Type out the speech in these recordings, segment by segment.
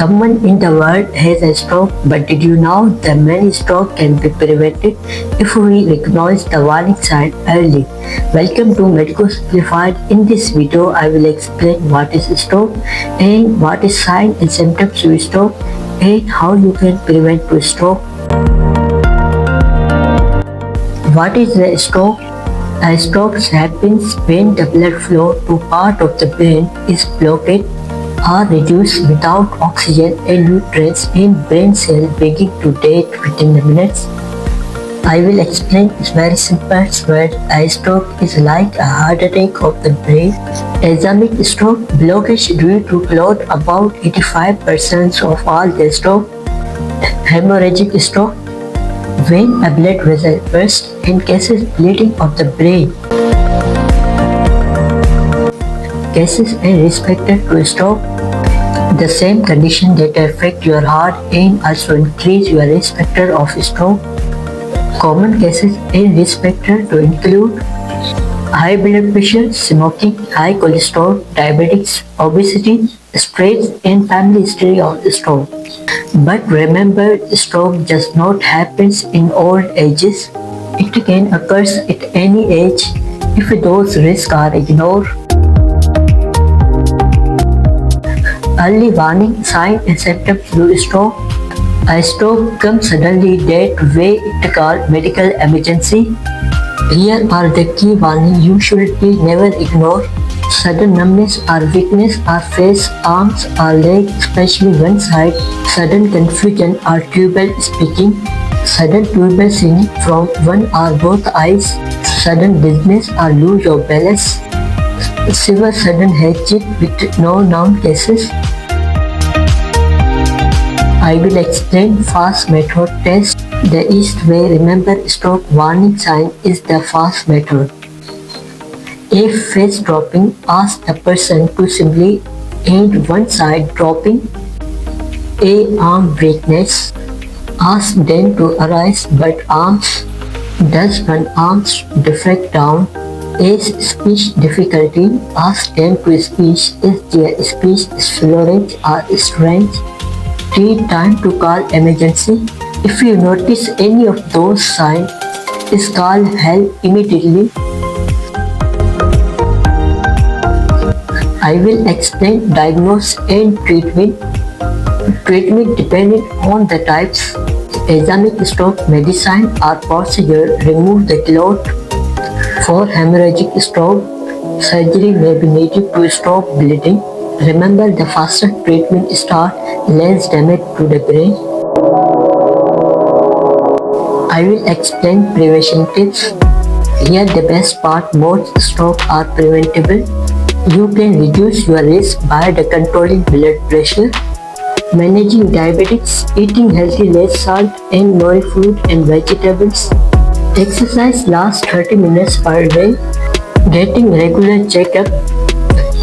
Someone in the world has a stroke, but did you know that many strokes can be prevented if we recognize the warning sign early? Welcome to Medical Simplified. In this video, I will explain what is stroke and what is sign and symptoms of stroke and how you can prevent a stroke. What is a stroke? A stroke happens when the blood flow to part of the brain is blocked or reduced without oxygen and nutrients in brain cells begin to death within minutes. I will explain this very simple word. A stroke is like a heart attack of the brain. Ischemic stroke blockage due to clot about 85% of all the stroke. Hemorrhagic stroke when a blood vessel bursts and causes bleeding of the brain. Cases and respected to stroke, the same condition that affect your heart and also increase your risk factor of stroke. Common cases and risk factor to include high blood pressure, smoking, high cholesterol, diabetes, obesity, stress, and family history of stroke. But remember, stroke does not happen in old ages. It can occur at any age if those risks are ignored. Early warning sign and symptoms of stroke. A stroke comes suddenly that way it called medical emergency. Here are the key warnings you should never ignore. Sudden numbness or weakness or face, arms or legs, especially one side. Sudden confusion or trouble speaking. Sudden trouble seeing from one or both eyes. Sudden dizziness or lose of balance. Severe sudden headache with no known cases. I will explain fast method test. The easiest way remember stroke warning sign is the fast method. If face dropping, ask the person to simply end one side dropping. A arm weakness, ask them to arise but arms. Does one arm deflect down? Is speech difficulty? Ask them to speak. Is their speech slurred or strange? Take time to call emergency. If you notice any of those signs, call help immediately. I will explain diagnosis and treatment. Treatment depending on the types. Ischemic stroke medicine or procedure remove the clot. For hemorrhagic stroke, surgery may be needed to stop bleeding. Remember, the faster treatment start, less damage to the brain. I will explain prevention tips. Here the best part, most strokes are preventable. You can reduce your risk by controlling blood pressure, managing diabetes, eating healthy less salt and more fruit and vegetables. Exercise lasts 30 minutes per day. Getting regular checkup.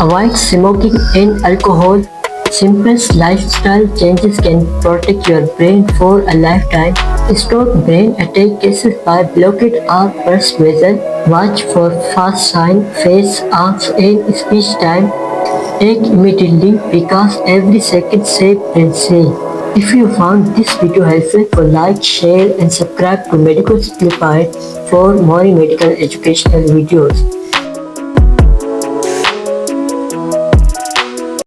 Avoid smoking and alcohol. Simple lifestyle changes can protect your brain for a lifetime. Stroke brain attack cases by blockade or burst vessel. Watch for fast sign, face, arms and speech time. Act immediately because every second saves and saves. If you found this video helpful, like, share and subscribe to Medical Simplified for more medical educational videos.